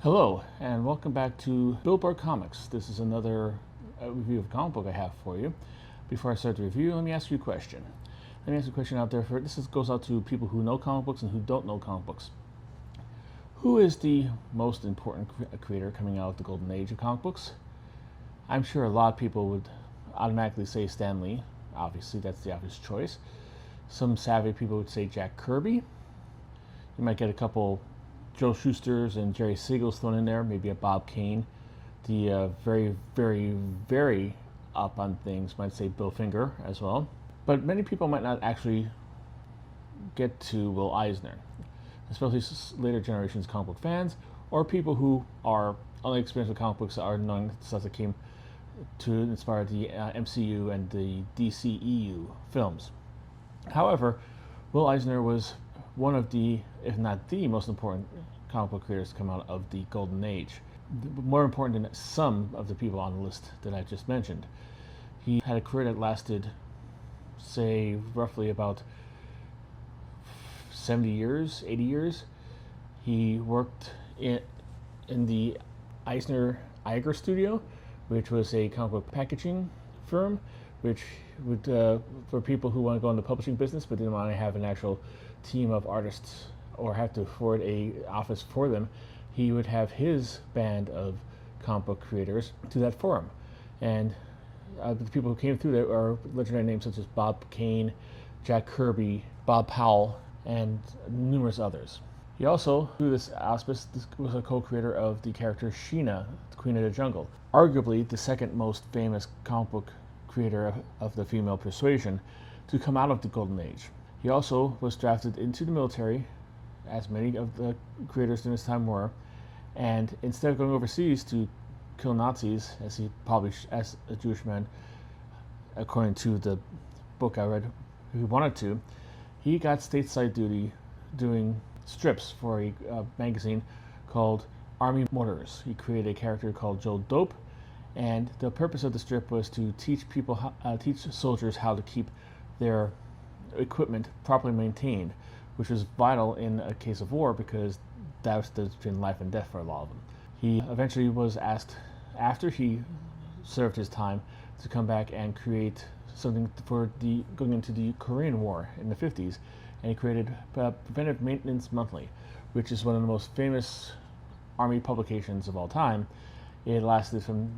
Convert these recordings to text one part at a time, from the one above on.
Hello, and welcome back to Billboard Comics. This is another review of a comic book I have for you. Before I start the review, let me ask you a question. Let me ask you a question out there. Goes out to people who know comic books and who don't know comic books. Who is the most important creator coming out of the golden age of comic books? I'm sure a lot of people would automatically say Stan Lee. Obviously, that's the obvious choice. Some savvy people would say Jack Kirby. You might get a couple Joe Schusters and Jerry Siegel's thrown in there, maybe a Bob Kane. The very, very, very up on things might say Bill Finger as well. But many people might not actually get to Will Eisner, especially later generations comic book fans, or people who are only experienced with comic books are knowing the stuff that came to inspire the MCU and the DCEU films. However, Will Eisner was one of the, if not the most important comic book creators to come out of the golden age. More important than some of the people on the list that I just mentioned. He had a career that lasted, say, roughly about 70 years, 80 years. He worked in the Eisner Iger Studio, which was a comic book packaging firm, which would, for people who want to go into the publishing business but didn't want to have an actual team of artists or have to afford a office for them, he would have his band of comic book creators to that forum. And the people who came through there are legendary names such as Bob Kane, Jack Kirby, Bob Powell, and numerous others. He also, through this auspice, was a co-creator of the character Sheena, the Queen of the Jungle, arguably the second most famous comic book creator of the female persuasion to come out of the golden age. He also was drafted into the military, as many of the creators during this time were, and instead of going overseas to kill Nazis, as he probably, as a Jewish man, according to the book I read, he wanted to, he got stateside duty doing strips for a magazine called Army Motors. He created a character called Joe Dope, and the purpose of the strip was to teach soldiers how to keep their equipment properly maintained, which was vital in a case of war because that was between life and death for a lot of them. He eventually was asked, after he served his time, to come back and create something for going into the Korean War in the 50s, and he created Preventive Maintenance Monthly, which is one of the most famous Army publications of all time. It lasted from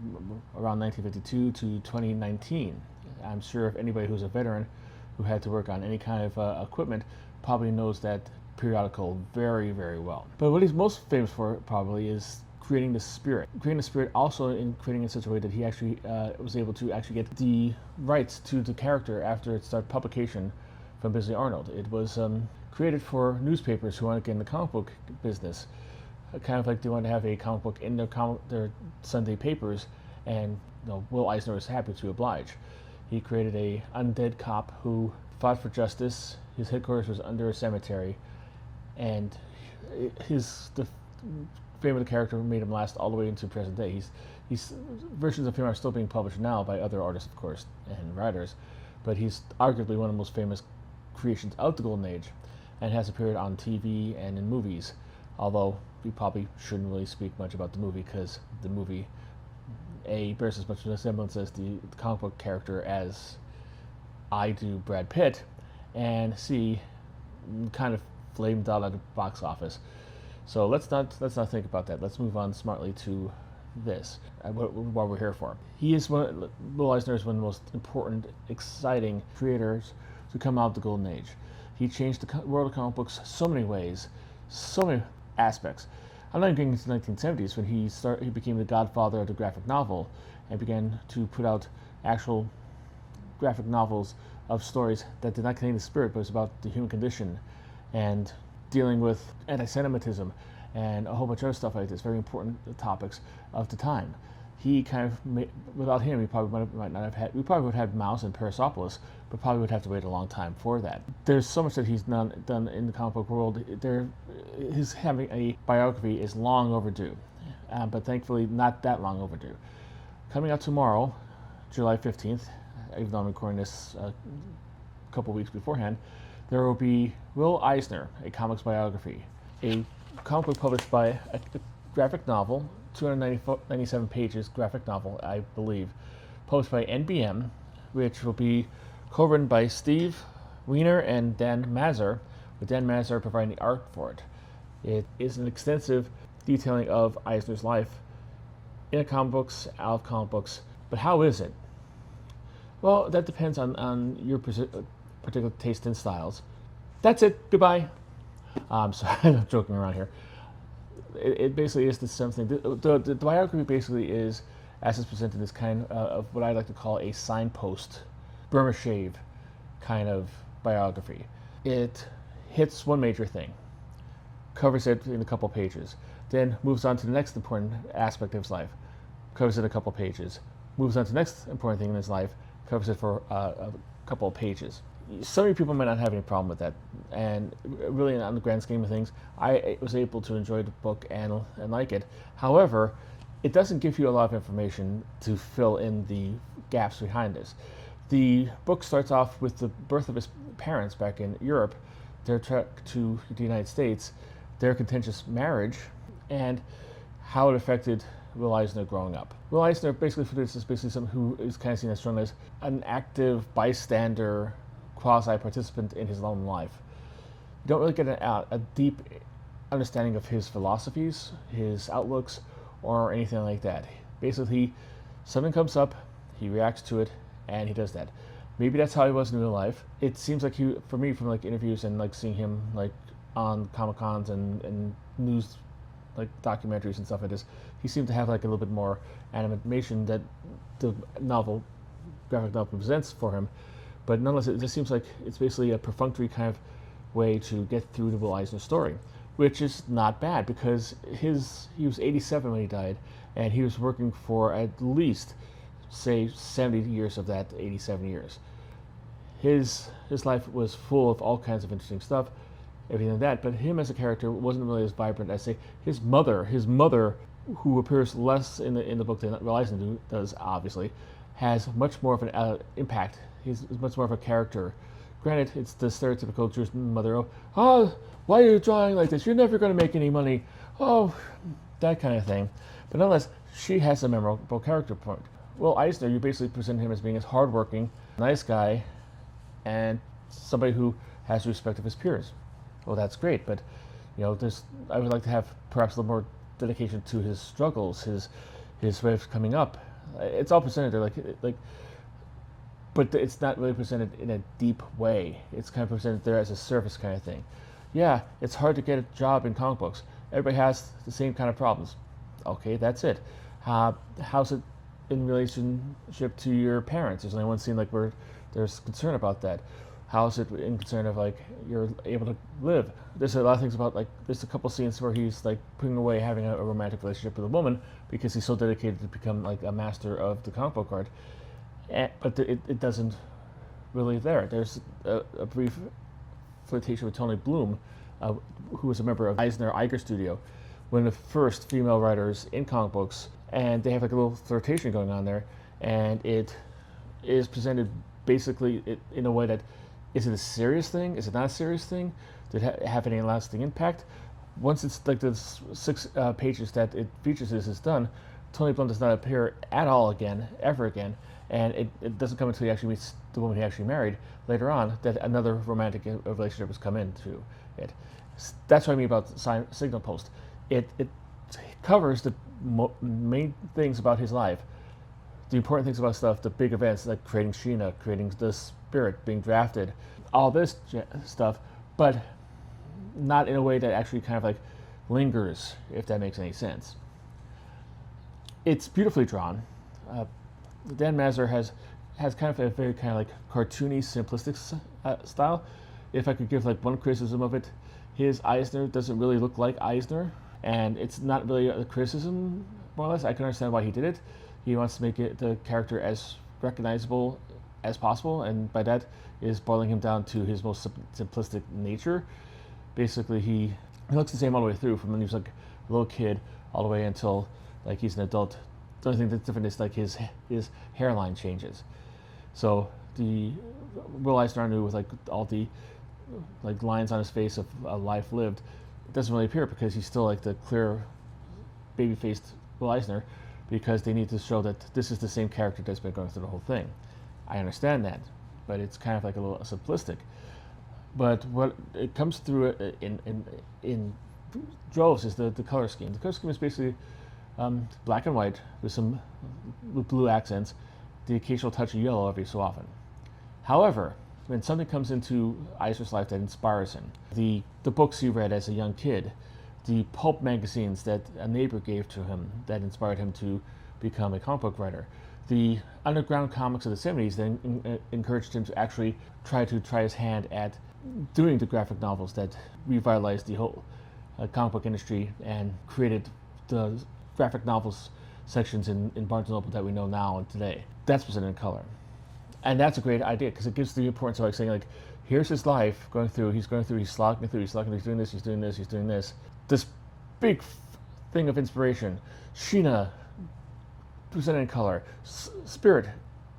around 1952 to 2019. I'm sure if anybody who's a veteran who had to work on any kind of equipment probably knows that periodical very, very well. But what he's most famous for probably is creating the spirit. Creating the spirit also in creating it in such a way that he actually was able to actually get the rights to the character after its publication from Busy Arnold. It was created for newspapers who want to get in the comic book business. Kind of like they want to have a comic book in their Sunday papers, and Will Eisner was happy to oblige. He created a undead cop who fought for justice. His headquarters was under a cemetery, and the fame of the character made him last all the way into present day. Versions of him are still being published now by other artists, of course, and writers, but he's arguably one of the most famous creations of the golden age, and has appeared on TV and in movies. Although we probably shouldn't really speak much about the movie because the movie bears as much resemblance as the comic book character as I do Brad Pitt, and C, kind of flamed out at the box office. So let's not think about that. Let's move on smartly to this, what we're here for. Will Eisner is one of the most important, exciting creators to come out of the golden age. He changed the world of comic books so many ways, so many aspects. I'm not even getting into the 1970s when he became the godfather of the graphic novel and began to put out actual graphic novels of stories that did not contain the spirit, but it was about the human condition and dealing with anti-Semitism and a whole bunch of other stuff like this, very important topics of the time. He kind of without him, we probably would have had Mouse and Persepolis, but probably would have to wait a long time for that. There's so much that he's done in the comic book world. His having a biography is long overdue, but thankfully not that long overdue. Coming out tomorrow, July 15th, even though I'm recording this a couple weeks beforehand, there will be Will Eisner, a comics biography, a comic book published by a graphic novel, 297 pages graphic novel, I believe, published by NBM, which will be co-written by Steve Weiner and Dan Mazur, with Dan Mazur providing the art for it. It is an extensive detailing of Eisner's life in comic books, out of comic books, but how is it? Well, that depends on your particular taste and styles. That's it. Goodbye. Sorry, I'm joking around here. It basically is something. The biography basically is, as it's presented, is kind of what I like to call a signpost, Burma shave kind of biography. It hits one major thing, covers it in a couple pages, then moves on to the next important aspect of his life, covers it in a couple pages, moves on to the next important thing in his life, covers it for a couple of pages. Some people might not have any problem with that, and really, on the grand scheme of things, I was able to enjoy the book and like it. However, it doesn't give you a lot of information to fill in the gaps behind this. The book starts off with the birth of his parents back in Europe, their trek to the United States, their contentious marriage, and how it affected Will Eisner growing up. Will Eisner, basically for this, is basically someone who is kind of seen as strong as an active bystander, quasi-participant in his own life. You don't really get a deep understanding of his philosophies, his outlooks, or anything like that. Basically, something comes up, he reacts to it, and he does that. Maybe that's how he was in real life. It seems like he, for me, from like interviews and like seeing him like on Comic Cons and news like documentaries and stuff like this, he seemed to have like a little bit more animation that the graphic novel presents for him. But nonetheless, it just seems like it's basically a perfunctory kind of way to get through the Will Eisner story, which is not bad because he was 87 when he died, and he was working for at least, say, 70 years of that 87 years. His life was full of all kinds of interesting stuff, everything like that, but him as a character wasn't really as vibrant as, say, his mother, who appears less in the book than Will Eisner does, obviously, has much more of an impact. He's much more of a character. Granted, it's the stereotypical Jewish mother, oh, why are you drawing like this? You're never going to make any money. Oh, that kind of thing. But nonetheless, she has a memorable character point. Will Eisner, you basically present him as being a hardworking, nice guy, and somebody who has respect of his peers. Well, that's great, but I would like to have perhaps a little more dedication to his struggles, his way of coming up. It's all presented there but it's not really presented in a deep way. It's kind of presented there as a surface kind of thing. Yeah, it's hard to get a job in comic books. Everybody has the same kind of problems. Okay, that's it. How's it in relationship to your parents? There's only one scene like where there's concern about that. How's it in concern of like you're able to live? There's a lot of things about like there's a couple scenes where he's like putting away having a romantic relationship with a woman because he's so dedicated to become like a master of the comic book art. But it doesn't really there. There's a brief flirtation with Tony Bloom, who was a member of Eisner Iger Studio, one of the first female writers in comic books, and they have like a little flirtation going on there, and it is presented basically in a way that, is it a serious thing? Is it not a serious thing? Did it have any lasting impact? Once it's like the 6 pages that it features is done, Tony Bloom does not appear at all again, ever again, and it doesn't come until he actually meets the woman he actually married later on that another romantic relationship has come into it. That's what I mean about Signal Post. It covers the main things about his life, the important things about stuff, the big events like creating Sheena, creating the Spirit, being drafted, all this stuff, but not in a way that actually kind of like lingers, if that makes any sense. It's beautifully drawn. Dan Mazur has kind of a very kind of like cartoony, simplistic style. If I could give like one criticism of it, his Eisner doesn't really look like Eisner, and it's not really a criticism, more or less. I can understand why he did it. He wants to make the character as recognizable as possible, and by that is boiling him down to his most simplistic nature. Basically, he looks the same all the way through, from when he was like a little kid all the way until like he's an adult. The only thing that's different is like his hairline changes. So the Will Eisner knew with like all the like lines on his face of a life lived, it doesn't really appear because he's still like the clear baby-faced Will Eisner because they need to show that this is the same character that's been going through the whole thing. I understand that, but it's kind of like a little simplistic. But what it comes through in droves is the color scheme. The color scheme is basically black and white with blue accents, the occasional touch of yellow every so often. However, when something comes into Eisner's life that inspires him, the books he read as a young kid, the pulp magazines that a neighbor gave to him that inspired him to become a comic book writer, the underground comics of the 70s then encouraged him to actually try his hand at doing the graphic novels that revitalized the whole comic book industry and created the graphic novels sections in Barnes & Noble that we know now and today. That's presented in color. And that's a great idea because it gives the importance of like saying like, here's his life going through, he's slogging through, he's doing this, he's doing this, he's doing this. This big thing of inspiration, Sheena presented in color, Spirit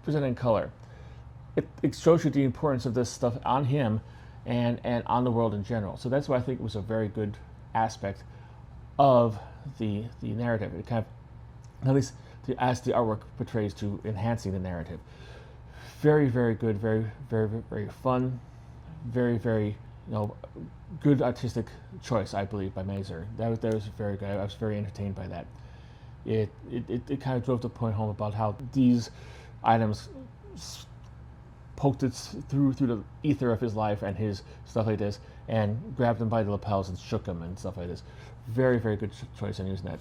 presented in color. It shows you the importance of this stuff on him and on the world in general. So that's why I think it was a very good aspect of the narrative. It kind of, at least as the artwork portrays, to enhancing the narrative. Very, very good, very, very, very fun, very, very, good artistic choice, I believe, by Mazur. That was very good. I was very entertained by that. It kind of drove the point home about how these items poked it through the ether of his life and his stuff like this, and grabbed him by the lapels and shook him and stuff like this. Very, very good choice in using that.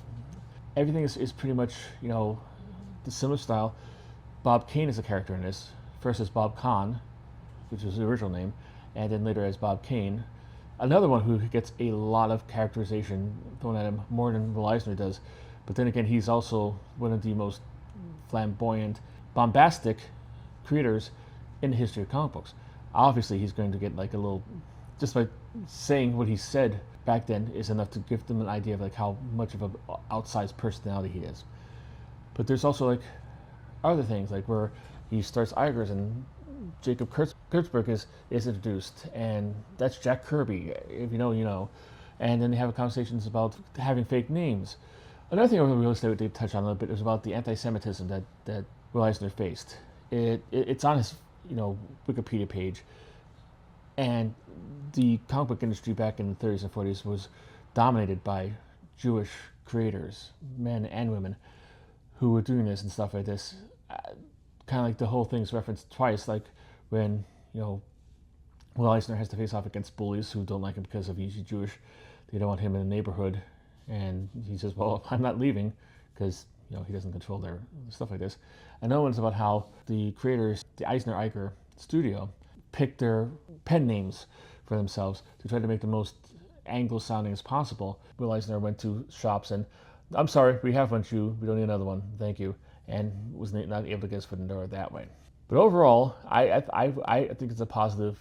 Everything is pretty much, the similar style. Bob Kane is a character in this. First as Bob Kahn, which is the original name, and then later as Bob Kane. Another one who gets a lot of characterization thrown at him, more than Will Eisner does. But then again, he's also one of the most flamboyant, bombastic creators in the history of comic books. Obviously, he's going to get like a little, just by saying what he said back then is enough to give them an idea of like how much of an outsized personality he is. But there's also like other things, like where he starts Eigers and Jacob Kurtzberg is introduced, and that's Jack Kirby. If you know, you know. And then they have conversations about having fake names. Another thing I really they touch on a little bit is about the anti-Semitism that Will Eisner faced. It's on his Wikipedia page, and the comic book industry back in the 30s and 40s was dominated by Jewish creators, men and women, who were doing this and stuff like this. Kind of like the whole thing's referenced twice, like when Will Eisner has to face off against bullies who don't like him because of he's Jewish. They don't want him in the neighborhood, and he says, "Well, I'm not leaving," because he doesn't control their stuff like this. Another one's about how the creators, the Eisner-Eiger studio, picked their pen names for themselves to try to make the most Anglo-sounding as possible. Will Eisner went to shops and, "I'm sorry, we have one shoe, we don't need another one, thank you," and was not able to get his foot in the door that way. But overall, I think it's a positive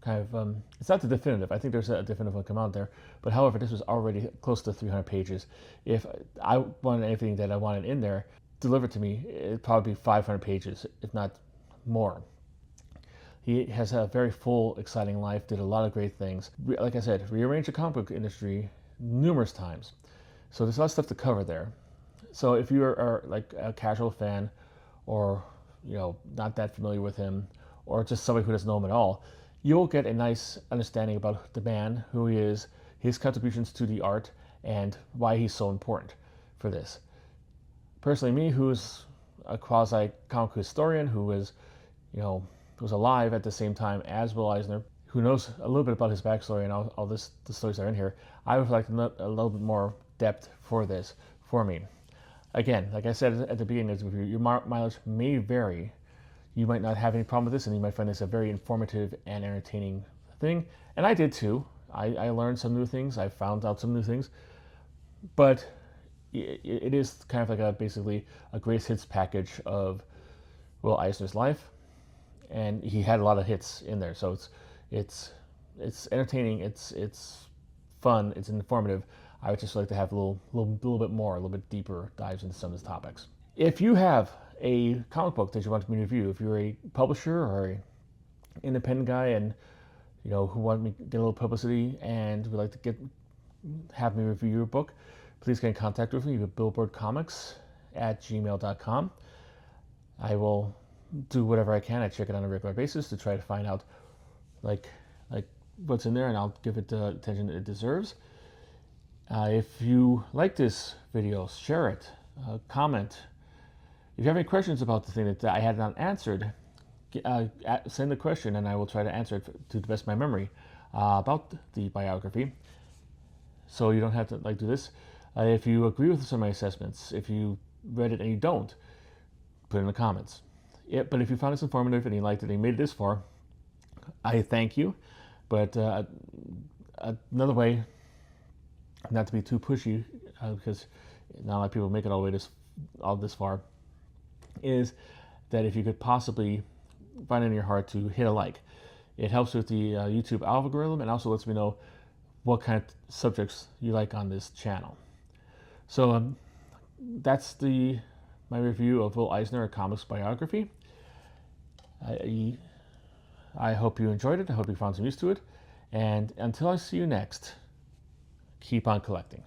kind of, it's not the definitive. I think there's a definitive one come out there. But however, this was already close to 300 pages. If I wanted anything that I wanted in there delivered to me, it'd probably be 500 pages, if not more. He has a very full, exciting life, did a lot of great things. Like I said, rearranged the comic book industry numerous times. So there's a lot of stuff to cover there. So if you are like a casual fan, or not that familiar with him, or just somebody who doesn't know him at all, you'll get a nice understanding about the man, who he is, his contributions to the art, and why he's so important for this. Personally, me, who's a quasi comic historian, who was alive at the same time as Will Eisner, who knows a little bit about his backstory and all the stories that are in here, I would like a little bit more depth for this for me. Again, like I said at the beginning of the review, your mileage may vary. You might not have any problem with this, and you might find this a very informative and entertaining thing. And I did too. I learned some new things. I found out some new things. But it is kind of like basically a greatest hits package of Will Eisner's life, and he had a lot of hits in there. So it's entertaining. It's fun. It's informative. I would just like to have a little bit more, a little bit deeper dives into some of the topics. If you have a comic book that you want me to review, if you're a publisher or an independent guy and who want me to get a little publicity and would like to have me review your book, please get in contact with me at billboardcomics@gmail.com. I will do whatever I can. I check it on a regular basis to try to find out like what's in there, and I'll give it the attention it deserves. If you like this video, share it, comment. If you have any questions about the thing that I had not answered, send the question and I will try to answer it to the best of my memory about the biography. So you don't have to do this. If you agree with some of my assessments, if you read it and you don't, put it in the comments. But if you found this informative and you liked it and you made it this far, I thank you. But another way, not to be too pushy, because not a lot of people make it all this far, is that if you could possibly find it in your heart to hit a like. It helps with the YouTube algorithm and also lets me know what kind of subjects you like on this channel. So that's my review of Will Eisner, a comics biography. I hope you enjoyed it. I hope you found some use to it. And until I see you next, keep on collecting.